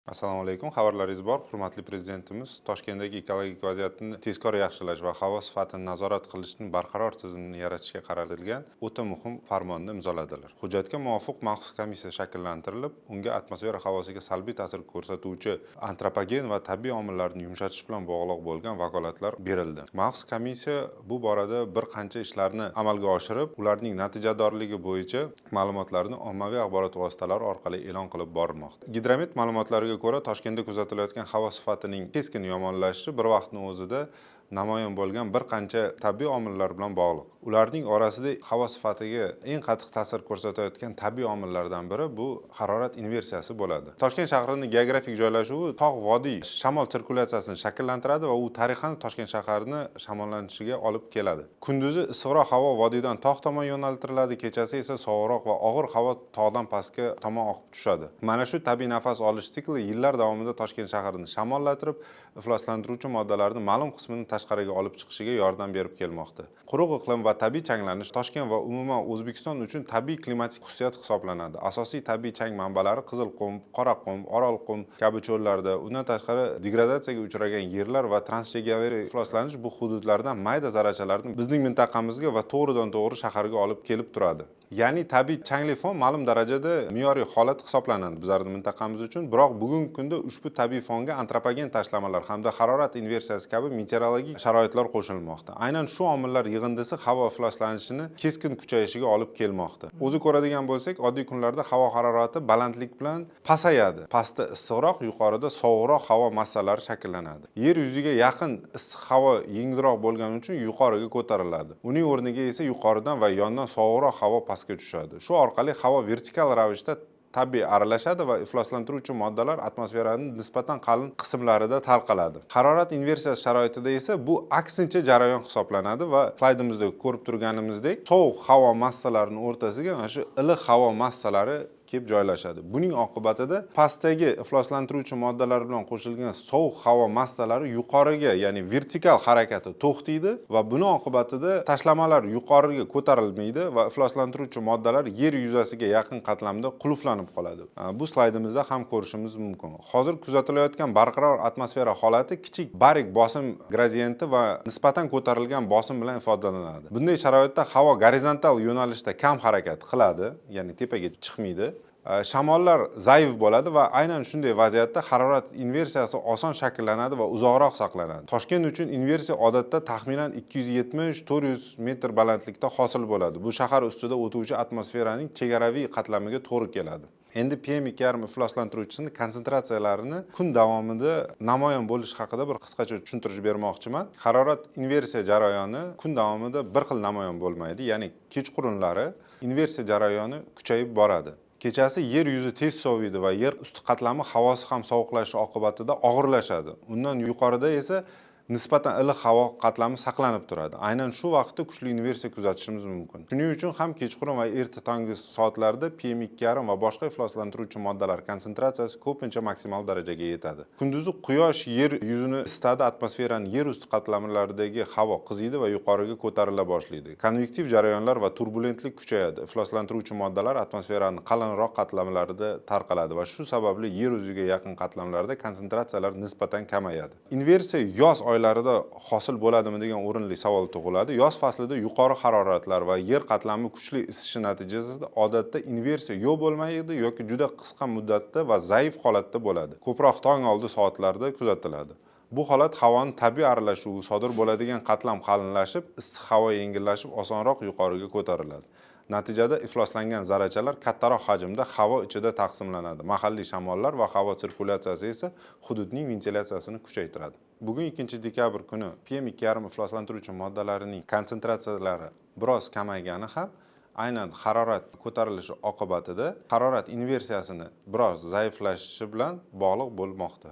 Assalomu alaykum. Xabarlaringiz bor. Hurmatli prezidentimiz Toshkentdagi ekologik vaziyatni tezkor yaxshilash va havo sifatini nazorat qilishning barqaror tizimini yaratishga qaratilgan o'ta muhim farmonni imzoladilar. Hujjatga muvofiq maxsus komissiya shakllantirilib, unga atmosfera havosiga salbiy ta'sir ko'rsatuvchi antropogen va tabiiy omillarni yumshatish bilan bog'liq bo'lgan vakolatlar berildi. Maxsus komissiya bu borada bir qancha ishlarni amalga oshirib, ularning natijadorligi bo'yicha ma'lumotlarni ommaviy axborot vositalari orqali e'lon qilib bormoqda. Gidromet ma'lumotlariga ko'ra, Toshkentda kuzatilayotgan havo sifatining keskin yomonlashishi bir vaqtning o'zida namoyon bo'lgan bir qancha tabiiy omillar bilan bog'liq. Ularning orasida havo sifatiga eng qattiq ta'sir ko'rsatayotgan tabiiy omillardan biri bu harorat inversiyasi bo'ladi. Toshkent shahrining geografik joylashuvi tog' vodiy shamol sirkulyatsiyasini shakllantiradi va u tarixan Toshkent shahrini shamollanishiga olib keladi. Kunduzi issiqroq havo vodiydan tog' tomon yo'naltiriladi, kechasi esa sovuqroq va og'ir havo tog'dan pastga tomon oqib tushadi. Mana shu tabiiy nafas olish sikli yillar davomida Toshkent shahrini shamollatib, ifloslantiruvchi moddalarning ma'lum qismini tashqariga olib chiqishiga yordam berib kelmoqda. Quruq iqlim va tabiiy changlanish Toshkent va umuman O'zbekiston uchun tabiiy klimatik xususiyat hisoblanadi. Asosiy tabiiy chang manbalari Qizilqum, Qoraqum, Orolqum kabi cho'llarda, undan tashqari degradatsiyaga uchragan yerlar va transchegaraviy ifloslanish bu hududlardan mayda zarrachalarni bizning mintaqamizga va to'g'ridan-to'g'ri shaharga olib kelib turadi. Ya'ni tabiiy changli fon ma'lum darajada me'yoriy holat hisoblanadi bizning mintaqamiz uchun, biroq bugungi kunda ushbu tabiiy fonga antropogen tashlamalar hamda harorat inversiyasi kabi meteorologik sharoitlar qo'shilmoqda. Aynan shu omillar yig'indisi havo ifloslanishini keskin kuchayishiga olib kelmoqda. O'zi ko'radigan bo'lsak, oddiy kunlarda havo harorati balandlik bilan pasayadi. Pastda issiqroq, yuqorida sovuqroq havo massalari shakllanadi. Yer yuziga yaqin issiq havo yengilroq bo'lgani uchun yuqoriga ko'tariladi. Uning o'rniga esa yuqoridan va yondan sovuqroq havo pastga tushadi. Shu orqali havo vertikal ravishda tabiiy aralashadi va ifloslantiruvchi moddalar atmosferaning nisbatan qalin qismlarida tarqaladi. Harorat inversiyasi sharoitida esa bu aksincha jarayon hisoblanadi va slaydimizda ko'rib turganimizdek, sovuq havo massalarining o'rtasiga mana shu iliq havo massalari kelib joylashadi. Buning oqibatida pastdagi ifloslantiruvchi moddalar bilan qo'shilgan sovuq havo massalari yuqoriga, ya'ni vertikal harakati to'xtaydi va buning oqibatida tashlamalar yuqoriga ko'tarilmaydi va ifloslantiruvchi moddalar yer yuzasiga yaqin qatlamda qulflanib qoladi. Bu slaydimizda ham ko'rishimiz mumkin. Hozir kuzatilayotgan barqaror atmosfera holati kichik barik bosim gradiyenti va nisbatan ko'tarilgan bosim bilan ifodalanadi. Bunday sharoitda havo gorizontal yo'nalishda kam harakat qiladi, ya'ni tepaga chiqmaydi. Shamollar zaif bo'ladi va aynan shunday vaziyatda harorat inversiyasi oson shakllanadi va uzoqroq saqlanadi. Toshkent uchun inversiya odatda taxminan 270-400 metr balandlikda hosil bo'ladi. Bu shahar ustida o'tuvchi atmosferaning chegaraviy qatlamiga to'g'ri keladi. Endi PM2.5 ifloslantiruvchisining konsentratsiyalarini kun davomida namoyon bo'lishi haqida bir qisqacha tushuntirish bermoqchiman. Harorat inversiya jarayoni kun davomida bir xil namoyon bo'lmaydi, ya'ni kechqurunlari inversiya jarayoni kuchayib boradi. Kechasi yer yuzi tez soviydi va yer usti qatlami havosi ham sovuqlashishi oqibatida og'irlashadi. Undan yuqorida esa nisbatan iliq havo qatlami saqlanib turadi. Aynan shu vaqtda kuchli inversiya kuzatishimiz mumkin. Shuning uchun ham kechqurun va erta tonggi soatlarda PM2.5 va boshqa ifloslantiruvchi moddalar konsentratsiyasi ko'pincha maksimal darajaga yetadi. Kunduzi quyosh yer yuzini isitadi, atmosferaning yer usti qatlamlaridagi havo qiziydi va yuqoriga ko'tarila boshlaydi. Konvektiv jarayonlar va turbulentlik kuchayadi. Ifloslantiruvchi moddalar atmosferaning qalinroq qatlamlarida tarqaladi va shu sababli yer yuziga yaqin qatlamlarda konsentratsiyalar nisbatan kamayadi. Inversiya yoz oylarida hosil bo'ladimi degan o'rinli savol tug'iladi. Yoz faslida yuqori haroratlar va yer qatlami kuchli isishi natijasida odatda inversiya yo'q bo'lmaydi yoki juda qisqa muddatda va zaif holatda bo'ladi. Ko'proq tong oldi soatlarda kuzatiladi. Bu holat havoning tabiiy aralashuvi sodir bo'ladigan qatlam qalinlashib, issiq havo yengillashib, osonroq yuqoriga ko'tariladi. Natijada ifloslangan zarrachalar kattaroq hajmda havo ichida taqsimlanadi. Mahalliy shamollar va havo sirkulyatsiyasi esa hududning ventilyatsiyasini kuchaytiradi. Bugun 2-dekabr kuni PM2.5 ifloslantiruvchi moddalarining konsentratsiyalari biroz kamaygani ham aynan harorat ko'tarilishi oqibatida harorat inversiyasini biroz zaiflashishi bilan bog'liq bo'lmoqda.